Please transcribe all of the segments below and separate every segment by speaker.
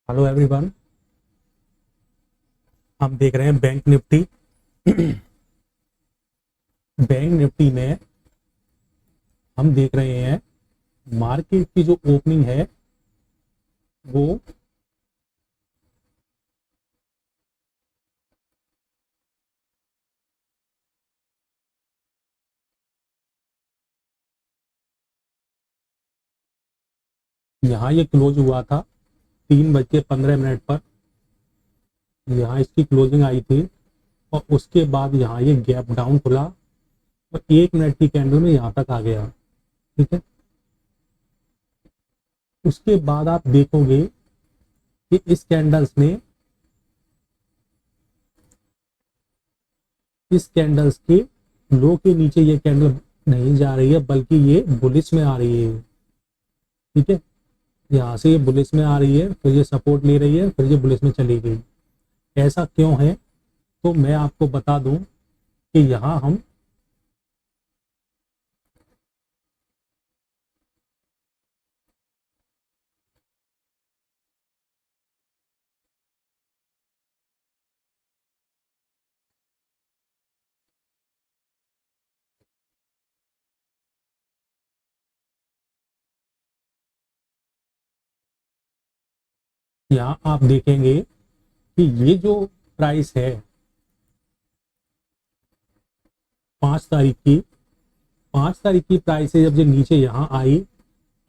Speaker 1: Hello everyone. हम देख रहे हैं बैंक निफ्टी। बैंक निफ्टी में हम देख रहे हैं मार्केट की जो ओपनिंग है वो यहाँ ये क्लोज हुआ था 3:15 पर। यहाँ इसकी क्लोजिंग आई थी और उसके बाद यहाँ ये गैप डाउन खुला और 1 मिनट की कैंडल में यहाँ तक आ गया। ठीक है, उसके बाद आप देखोगे कि इस कैंडल्स के लो के नीचे ये कैंडल नहीं जा रही है बल्कि ये बुलिश में आ रही है। ठीक है, यहाँ से ये बुलिश में आ रही है, फिर ये सपोर्ट ले रही है, फिर ये बुलिश में चली गई। ऐसा क्यों है? तो मैं आपको बता दूं कि यहाँ हम यहाँ आप देखेंगे कि ये जो प्राइस है 5 तारीख की 5 तारीख की प्राइस है। जब ये नीचे यहाँ आई,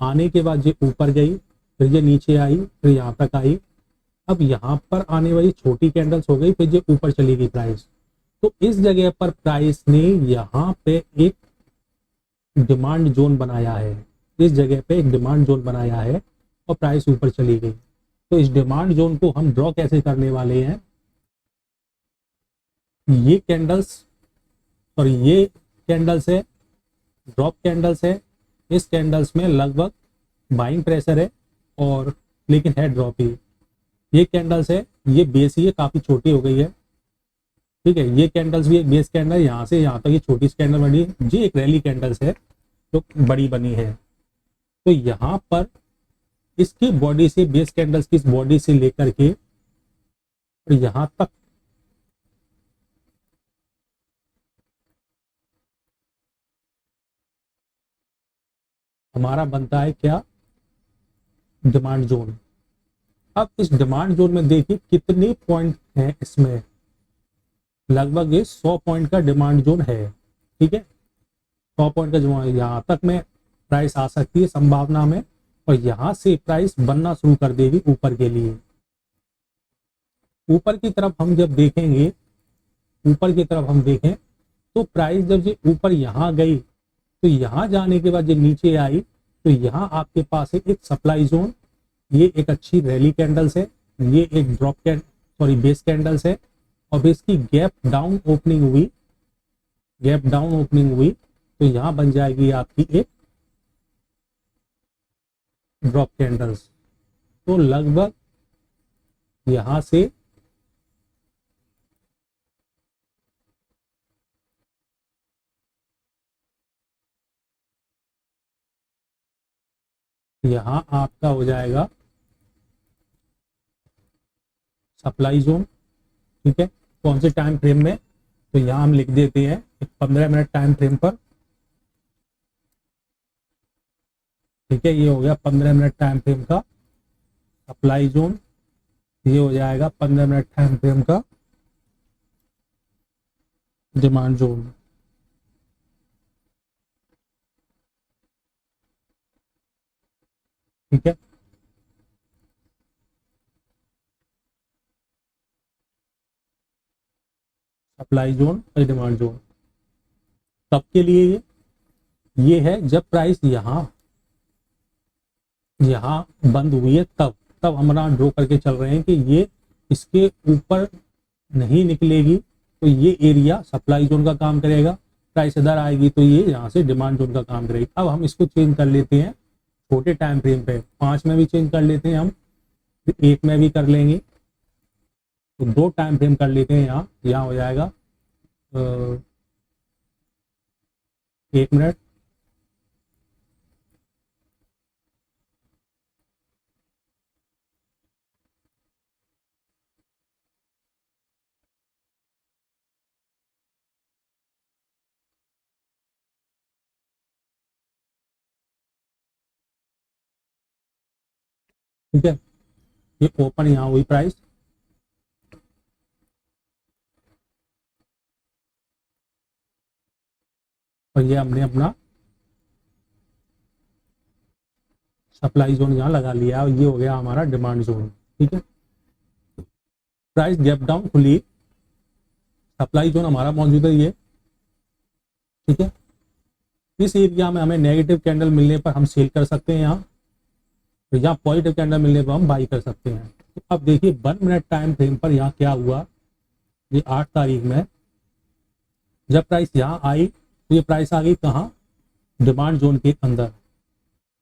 Speaker 1: आने के बाद ये ऊपर गई, फिर ये नीचे आई, फिर यहाँ तक आई। अब यहाँ पर आने वाली छोटी कैंडल्स हो गई, फिर ये ऊपर चली गई प्राइस। तो इस जगह पर प्राइस ने यहाँ पे एक डिमांड जोन बनाया है। इस जगह पे एक डिमांड जोन बनाया है और प्राइस ऊपर चली गई। तो इस डिमांड जोन को हम ड्रॉ कैसे करने वाले हैं? ये कैंडल्स और ये कैंडल्स है, ड्रॉप कैंडल्स है। इस कैंडल्स में लगभग बाइंग प्रेशर है और लेकिन है ड्रॉप ही। ये कैंडल्स है, ये बेस ही है, काफी छोटी हो गई है। ठीक है, ये कैंडल्स भी एक बेस कैंडल, यहाँ से यहाँ तक ये छोटी सी कैंडल बनी है। ये एक रैली कैंडल्स है जो बड़ी बनी है। तो यहाँ पर इसकी बॉडी से, बेस कैंडल्स की बॉडी से लेकर के और यहाँ तक हमारा बनता है क्या? Demand zone. अब इस डिमांड जोन में देखिए कितने पॉइंट हैं इसमें। लगभग ये 100 पॉइंट का डिमांड जोन है। ठीक है, 100 पॉइंट का जो यहाँ तक में प्राइस आ सकती है संभावना में, और यहाँ से प्राइस बनना शुरू कर देगी ऊपर के लिए। ऊपर की तरफ हम जब देखेंगे, ऊपर की तरफ हम देखें तो प्राइस जब ये ऊपर यहाँ गई तो यहाँ जाने के बाद ये नीचे आई, तो यहाँ आपके पास है एक सप्लाई जोन। ये एक अच्छी रैली कैंडल्स है, ये एक ड्रॉप कैंड सॉरी बेस कैंडल्स है। और इसकी गैप डाउन ओपनिंग हुई तो यहाँ बन जाएगी आपकी एक ड्रॉप कैंडल्स। तो लगभग यहाँ से यहाँ आपका हो जाएगा सप्लाई जोन। ठीक है, कौन से टाइम फ्रेम में? तो यहाँ हम लिख देते हैं 15 मिनट टाइम फ्रेम पर। ठीक है, ये हो गया 15 मिनट टाइम फ्रेम का सप्लाई जोन। ये हो जाएगा 15 मिनट टाइम फ्रेम का डिमांड जोन। ठीक है, सप्लाई जोन और डिमांड जोन तब के लिए ये है जब प्राइस यहाँ यहाँ बंद हुई है, तब तब हमारा ड्रॉ करके चल रहे हैं कि ये इसके ऊपर नहीं निकलेगी तो ये एरिया सप्लाई जोन का काम करेगा। प्राइस इधर आएगी तो ये यहाँ से डिमांड जोन का काम करेगी। अब हम इसको चेंज कर लेते हैं छोटे टाइम फ्रेम पे, 5 में भी चेंज कर लेते हैं हम, फिर 1 में भी कर लेंगे। तो 2 टाइम फ्रेम कर लेते हैं। यहाँ यहाँ हो जाएगा 1 मिनट, ठीक है, ये ओपन यहाँ हुई प्राइस, और ये हमने अपना सप्लाई जोन यहाँ लगा लिया, और ये हो गया हमारा डिमांड जोन। ठीक है, प्राइस गैप डाउन खुली, सप्लाई जोन हमारा मौजूद है ये। ठीक है, इस एरिया में हमें नेगेटिव कैंडल मिलने पर हम सेल कर सकते हैं यहाँ, तो यहाँ पॉजिटिव कैंडल मिलने पर हम बाई कर सकते हैं। तो अब देखिए 1 मिनट टाइम फ्रेम पर यहाँ क्या हुआ, ये 8 तारीख में जब प्राइस यहाँ आई तो ये प्राइस आ गई कहाँ, डिमांड जोन के अंदर।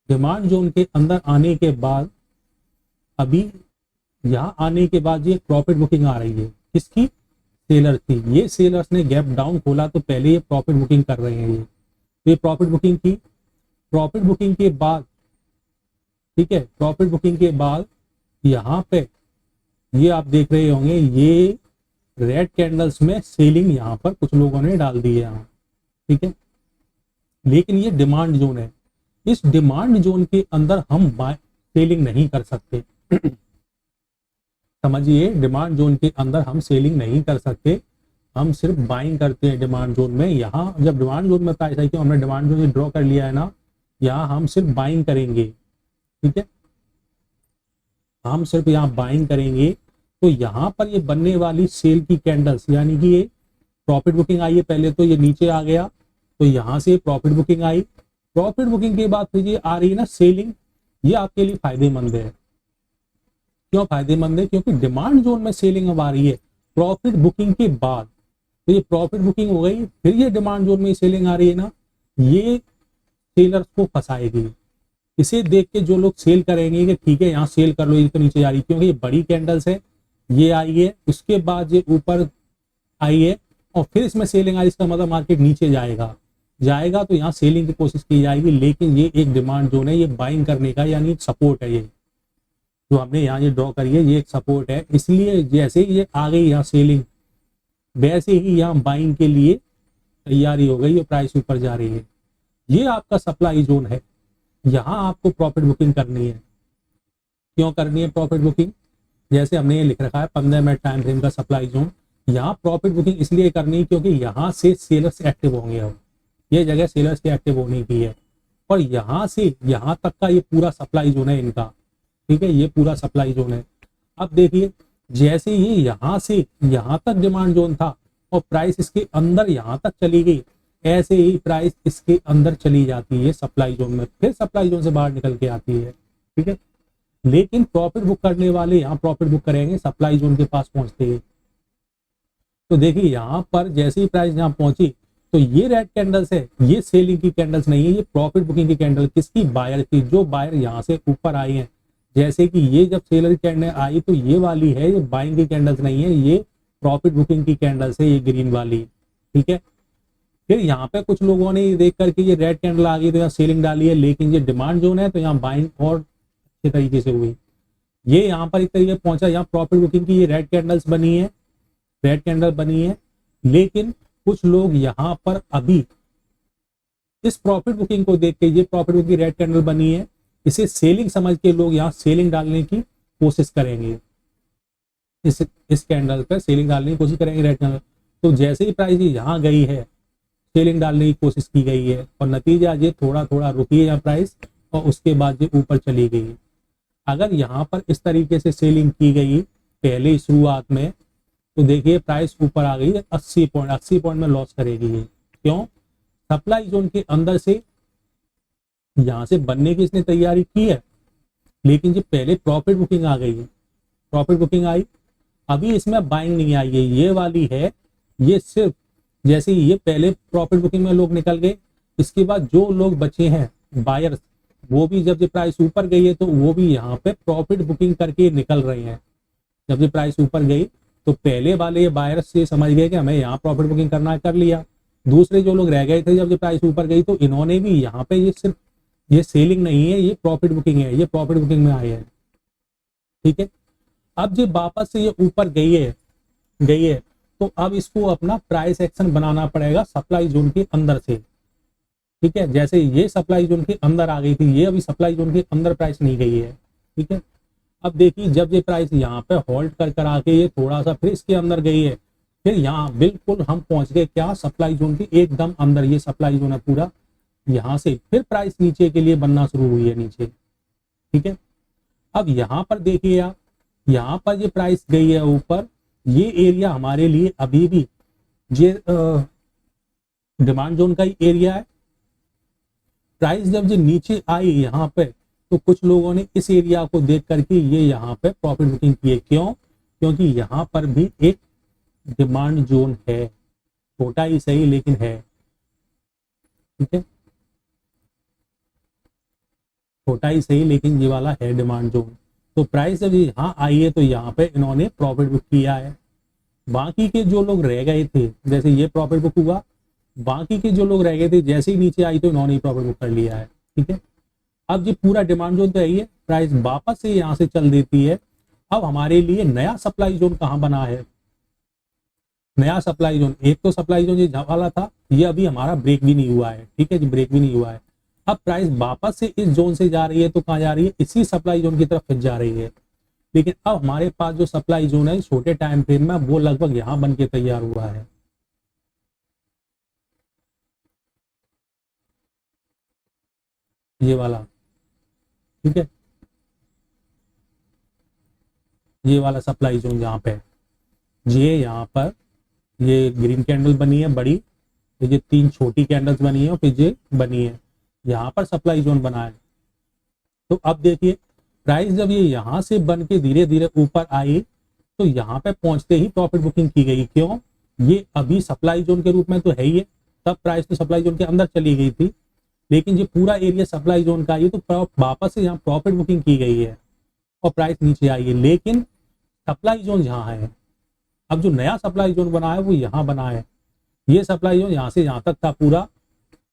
Speaker 1: डिमांड जोन के अंदर आने के बाद अभी यहाँ आने के बाद ये प्रॉफिट बुकिंग आ रही है, किसकी, सेलर की। ये सेलर्स ने गैप डाउन खोला तो पहले ये प्रॉफिट बुकिंग कर रहे हैं, ये प्रॉफिट बुकिंग की। प्रॉफिट बुकिंग के बाद, ठीक है, प्रॉफिट बुकिंग के बाद यहाँ पे ये आप देख रहे होंगे ये रेड कैंडल्स में सेलिंग यहाँ पर कुछ लोगों ने डाल दी है यहाँ। ठीक है, लेकिन ये डिमांड जोन है, इस डिमांड जोन के अंदर हम सेलिंग नहीं कर सकते। समझिए, डिमांड जोन के अंदर हम सेलिंग नहीं कर सकते, हम सिर्फ बाइंग करते हैं डिमांड जोन में। यहाँ जब डिमांड जोन में प्राइस आई, क्यों हमने डिमांड जोन से ड्रॉ कर लिया है ना, यहाँ हम सिर्फ बाइंग करेंगे। ठीक है, हम सिर्फ यहाँ बाइंग करेंगे। तो यहाँ पर ये बनने वाली सेल की कैंडल्स, यानी कि ये प्रॉफिट बुकिंग आई है, पहले तो ये नीचे आ गया, तो यहाँ से प्रॉफिट बुकिंग आई, प्रॉफिट बुकिंग के बाद फिर ये आ रही है ना सेलिंग, ये आपके लिए फायदेमंद है। क्यों फायदेमंद है, क्योंकि डिमांड जोन में सेलिंग अब आ रही है प्रॉफिट बुकिंग के बाद, तो ये प्रॉफिट बुकिंग हो गई, फिर ये डिमांड जोन में सेलिंग आ रही है ना, ये सेलर्स को फंसाएगी। इसे देख के जो लोग सेल करेंगे कि ठीक है यहाँ सेल कर लो, ये तो नीचे जा रही, क्योंकि ये बड़ी कैंडल्स है, ये आई है, उसके बाद ये ऊपर आई है और फिर इसमें सेलिंग आई, इसका मतलब मार्केट नीचे जाएगा तो यहाँ सेलिंग की कोशिश की जाएगी। लेकिन ये एक डिमांड जोन है, ये बाइंग करने का यानी एक सपोर्ट है, ये जो हमने यहाँ ये ड्रॉ करी है ये एक सपोर्ट है। इसलिए जैसे ही ये आ गई यहाँ सेलिंग, वैसे ही यहाँ बाइंग के लिए तैयारी हो गई, ये प्राइस ऊपर जा रही है। ये आपका सप्लाई जोन है, यहाँ आपको प्रॉफिट बुकिंग करनी है। क्यों करनी है प्रॉफिट बुकिंग, जैसे हमने ये लिख रखा है 15 मिनट टाइम फ्रेम का सप्लाई जोन। यहाँ प्रॉफिट बुकिंग इसलिए करनी है क्योंकि यहाँ से सेलर्स एक्टिव होंगे, अब ये जगह सेलर्स के एक्टिव होने की है, और यहाँ से यहाँ तक का ये पूरा सप्लाई जोन है इनका। ठीक है, ये पूरा सप्लाई जोन है। अब देखिए जैसे ये यहाँ से यहाँ तक डिमांड जोन था और प्राइस इसके अंदर यहाँ तक चली गई, ऐसे ही प्राइस इसके अंदर चली जाती है सप्लाई जोन में, फिर सप्लाई जोन से बाहर निकल के आती है। ठीक है, लेकिन प्रॉफिट बुक करने वाले यहाँ प्रॉफिट बुक करेंगे सप्लाई जोन के पास पहुंचते ही। तो देखिए यहाँ पर जैसे ही प्राइस यहाँ पहुंची तो ये रेड कैंडल्स है, ये सेलिंग की कैंडल्स नहीं है, ये प्रॉफिट बुकिंग की कैंडल, किसकी, बायर की। जो बायर यहाँ से ऊपर आई है, जैसे कि ये जब सेलर की कैंडल आई तो ये वाली है, ये बाइंग की कैंडल्स नहीं है, ये प्रॉफिट बुकिंग की कैंडल्स है, ये ग्रीन वाली। ठीक है, फिर यहाँ पे कुछ लोगों ने देख करके ये रेड कैंडल आ गई तो यहाँ सेलिंग डाली है, लेकिन ये डिमांड जोन है तो यहाँ बाइंग और अच्छे तरीके से हुई। ये यहाँ पर एक तरीके पहुंचा, यहाँ प्रॉफिट बुकिंग की ये रेड कैंडल्स बनी है, रेड कैंडल बनी है, लेकिन कुछ लोग यहाँ पर अभी इस प्रॉफिट बुकिंग को देख के, ये प्रॉफिट बुकिंग रेड कैंडल बनी है, इसे सेलिंग समझ के लोग यहाँ सेलिंग डालने की कोशिश करेंगे, इस कैंडल पर सेलिंग डालने की कोशिश करेंगे रेड कैंडल। तो जैसे ही प्राइस यहाँ गई है, सेलिंग डालने की कोशिश की गई है और नतीजा ये थोड़ा थोड़ा रुकी है यहाँ प्राइस और उसके बाद ये ऊपर चली गई। अगर यहाँ पर इस तरीके से सेलिंग की गई पहले शुरुआत में तो देखिए प्राइस ऊपर आ गई है 80 पॉइंट में लॉस करेगी ये। क्यों, सप्लाई जोन के अंदर से यहाँ से बनने की इसने तैयारी की है, लेकिन जो पहले प्रॉफिट बुकिंग आ गई है, प्रॉफिट बुकिंग आई, अभी इसमें बाइंग नहीं आई है, ये वाली है, ये सिर्फ जैसे ये पहले प्रॉफिट बुकिंग में लोग निकल गए, इसके बाद जो लोग बचे हैं बायर्स, वो भी जब ये प्राइस ऊपर गई है तो वो भी यहाँ पे प्रॉफिट बुकिंग करके निकल रहे हैं। जब ये प्राइस ऊपर गई तो पहले वाले ये बायर्स से समझ गए कि हमें यहाँ प्रॉफिट बुकिंग करना है, कर लिया। दूसरे जो लोग रह गए थे जब ये प्राइस ऊपर गई तो इन्होंने भी यहाँ पे, ये सिर्फ ये सेलिंग नहीं है, ये प्रॉफिट बुकिंग है, ये प्रॉफिट बुकिंग में आए हैं। ठीक है, अब जब वापस से ये ऊपर गई है तो अब इसको अपना प्राइस एक्शन बनाना पड़ेगा सप्लाई जोन के अंदर से। ठीक है, जैसे ये सप्लाई जोन के अंदर आ गई थी, ये अभी सप्लाई जोन के अंदर प्राइस नहीं गई है। ठीक है, अब देखिए जब ये प्राइस यहाँ पे होल्ड कर आके ये थोड़ा सा फिर इसके अंदर गई है, फिर यहाँ बिल्कुल हम पहुंच गए क्या, सप्लाई जोन के एकदम अंदर। ये सप्लाई जोन है पूरा, यहाँ से फिर प्राइस नीचे के लिए बनना शुरू हुई है नीचे, ठीक है। अब यहाँ पर देखिए आप, यहाँ पर ये प्राइस गई है ऊपर, ये एरिया हमारे लिए अभी भी ये डिमांड जोन का ही एरिया है। प्राइस जब ये नीचे आई यहाँ पे, तो कुछ लोगों ने इस एरिया को देख करके ये यहाँ पे प्रॉफिट बुकिंग किए। क्यों? क्योंकि यहाँ पर भी एक डिमांड जोन है, छोटा ही सही लेकिन है, ठीक है, छोटा ही सही लेकिन ये वाला है डिमांड जोन। तो प्राइस जब यहाँ आई है तो यहाँ पे इन्होंने प्रॉफिट बुक किया है। बाकी के जो लोग रह गए थे, जैसे ये प्रॉफिट बुक हुआ, बाकी के जो लोग रह गए थे जैसे ही नीचे आई तो इन्होंने प्रॉफिट बुक कर लिया है, ठीक है। अब ये पूरा डिमांड जोन तो है ही है, प्राइस वापस से यहाँ से चल देती है। अब हमारे लिए नया सप्लाई जोन कहाँ बना है? नया सप्लाई जोन, एक तो सप्लाई जोन ये वाला था, ये अभी हमारा ब्रेक भी नहीं हुआ है, ठीक है जी, ब्रेक भी नहीं हुआ है। अब प्राइस वापस से इस जोन से जा रही है तो कहाँ जा रही है? इसी सप्लाई जोन की तरफ फिर जा रही है। लेकिन अब हमारे पास जो सप्लाई जोन है छोटे टाइम फ्रेम में, वो लगभग यहाँ बन के तैयार हुआ है, ये वाला, ठीक है, ये वाला सप्लाई जोन जहाँ पे ये यहाँ पर ये ग्रीन कैंडल बनी है बड़ी, ये 3 छोटी कैंडल्स बनी है और फिर ये बनी है, यहाँ पर सप्लाई जोन बना है। तो अब देखिए प्राइस जब ये यहाँ से बन के धीरे धीरे ऊपर आई तो यहाँ पे पहुंचते ही प्रॉफिट बुकिंग की गई। क्यों? ये अभी सप्लाई जोन के रूप में तो है ही है, तब प्राइस तो सप्लाई जोन के अंदर चली गई थी, लेकिन ये पूरा एरिया सप्लाई जोन का आई तो वापस से यहाँ प्रॉफिट बुकिंग की गई है और प्राइस नीचे आई है। लेकिन सप्लाई जोन यहाँ है, अब जो नया सप्लाई जोन बना है वो यहाँ बना है। ये सप्लाई जोन यहाँ से यहाँ तक था पूरा,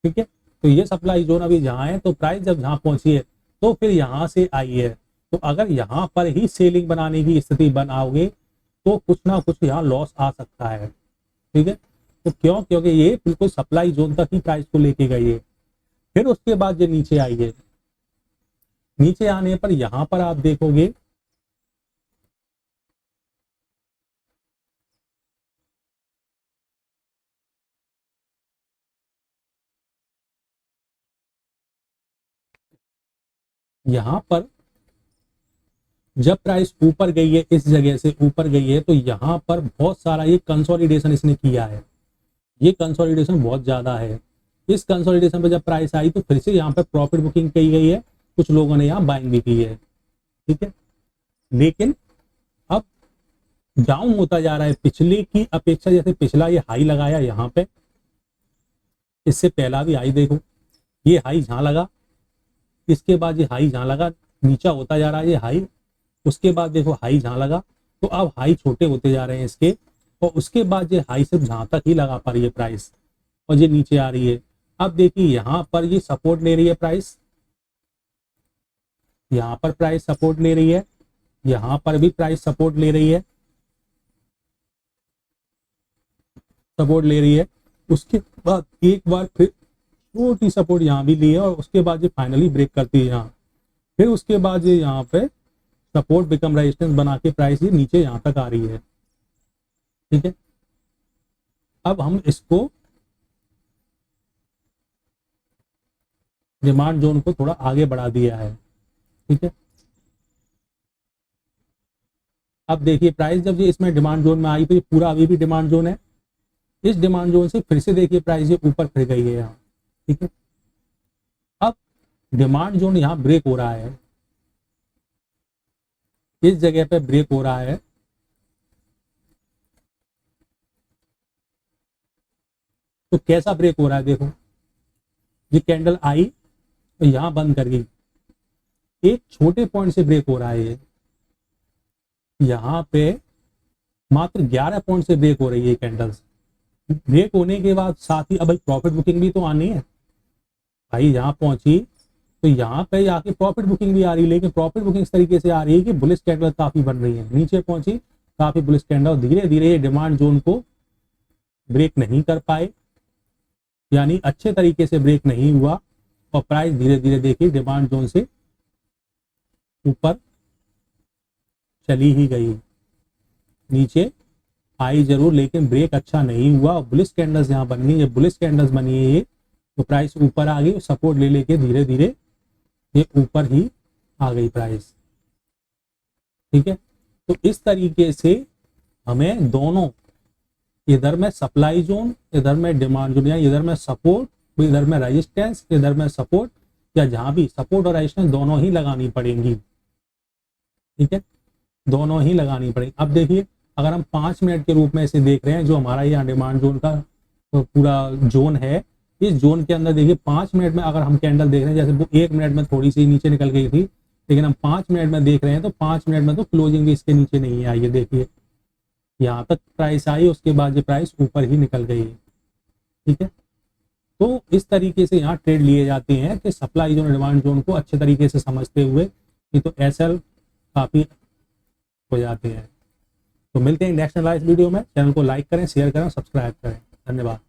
Speaker 1: ठीक है। तो ये सप्लाई जोन अभी यहाँ है, तो प्राइस जब यहाँ पहुंची है तो फिर यहाँ से आई है। तो अगर यहाँ पर ही सेलिंग बनाने की स्थिति बनाओगे तो कुछ ना कुछ यहाँ लॉस आ सकता है, ठीक है। तो क्यों? क्योंकि ये बिल्कुल सप्लाई जोन तक ही प्राइस को लेके गई है। फिर उसके बाद ये नीचे आई है, नीचे आने पर यहाँ पर आप देखोगे यहाँ पर जब प्राइस ऊपर गई है, इस जगह से ऊपर गई है, तो यहाँ पर बहुत सारा ये कंसोलिडेशन इसने किया है। ये कंसोलिडेशन बहुत ज्यादा है। इस कंसोलिडेशन पर जब प्राइस आई तो फिर से यहाँ पर प्रॉफिट बुकिंग की गई है, कुछ लोगों ने यहाँ बाइंग भी की है, ठीक है। लेकिन अब डाउन होता जा रहा है पिछले की अपेक्षा। जैसे पिछला ये हाई लगाया यहाँ पे, इससे पहला भी हाई देखो, ये हाई जहाँ लगा, इसके बाद ये हाई जहाँ लगा, नीचा होता जा रहा है ये हाई, उसके बाद देखो हाई जहाँ लगा, तो अब हाई छोटे होते जा रहे हैं इसके, और उसके बाद ये हाई सिर्फ जहाँ तक ही लगा पा रही है प्राइस, और ये नीचे आ रही है। अब देखिए यहाँ पर ये सपोर्ट ले रही है प्राइस, यहाँ पर प्राइस सपोर्ट ले रही है, यहाँ पर भी प्राइस सपोर्ट ले रही है, सपोर्ट ले रही है। उसके बाद एक बार फिर छोटी सपोर्ट यहाँ भी ली है, और उसके बाद ये फाइनली ब्रेक करती है यहाँ। फिर उसके बाद ये यहाँ पे सपोर्ट बिकम रेजिस्टेंस बना के प्राइस ये नीचे यहाँ तक आ रही है, ठीक है। अब हम इसको डिमांड जोन को थोड़ा आगे बढ़ा दिया है, ठीक है। अब देखिए प्राइस जब ये इसमें डिमांड जोन में आई तो ये पूरा अभी भी डिमांड जोन है। इस डिमांड जोन से फिर से देखिए प्राइस ये ऊपर फिर गई है यहाँ, ठीक है। अब डिमांड जोन यहाँ ब्रेक हो रहा है, इस जगह पे ब्रेक हो रहा है। तो कैसा ब्रेक हो रहा है देखो, ये कैंडल आई तो यहाँ बंद कर गई, एक छोटे पॉइंट से ब्रेक हो रहा है। ये यहाँ पे मात्र 11 पॉइंट से ब्रेक हो रही है कैंडल्स। ब्रेक होने के बाद साथ ही अब प्रॉफिट बुकिंग भी तो आनी है भाई। यहाँ पहुंची तो यहाँ पे आके प्रॉफिट बुकिंग भी आ रही है, लेकिन प्रॉफिट बुकिंग इस तरीके से आ रही है कि बुलिश कैंडल काफी बन रही है। नीचे पहुंची काफी बुलिश कैंडल, धीरे धीरे ये डिमांड जोन को ब्रेक नहीं कर पाए, यानी अच्छे तरीके से ब्रेक नहीं हुआ, और प्राइस धीरे धीरे देखिए डिमांड जोन से ऊपर चली ही गई, नीचे आई जरूर लेकिन ब्रेक अच्छा नहीं हुआ। बुलिश कैंडल्स यहाँ बन गई, जब बुलिश कैंडल्स बनी है ये तो प्राइस ऊपर आ गई, सपोर्ट ले लेके धीरे धीरे ये ऊपर ही आ गई प्राइस। ठीक है, तो इस तरीके से हमें दोनों, इधर में सप्लाई जोन, इधर में डिमांड जोन, या इधर में सपोर्ट, इधर में रेजिस्टेंस, इधर में सपोर्ट, या जहां भी सपोर्ट और रेजिस्टेंस दोनों ही लगानी पड़ेंगी। ठीक है, दोनों ही लगानी पड़ेगी। अब देखिए अगर हम 5 मिनट के रूप में इसे देख रहे हैं, जो हमारा यहाँ डिमांड जोन का पूरा जोन है, इस जोन के अंदर देखिए 5 मिनट में अगर हम कैंडल देख रहे हैं, जैसे वो 1 मिनट में थोड़ी सी नीचे निकल गई थी, लेकिन हम 5 मिनट में देख रहे हैं तो 5 मिनट में तो क्लोजिंग भी इसके नीचे नहीं आई है। देखिए यहाँ तक प्राइस आई, उसके बाद ये प्राइस ऊपर ही निकल गई है। ठीक है, तो इस तरीके से यहाँ ट्रेड लिए जाते हैं कि सप्लाई जोन डिमांड जोन को अच्छे तरीके से समझते हुए, नहीं तो एसएल काफ़ी हो जाते हैं। तो मिलते हैं नेक्स्ट एनालाइज वीडियो में। चैनल को लाइक करें, शेयर करें, सब्सक्राइब करें। धन्यवाद।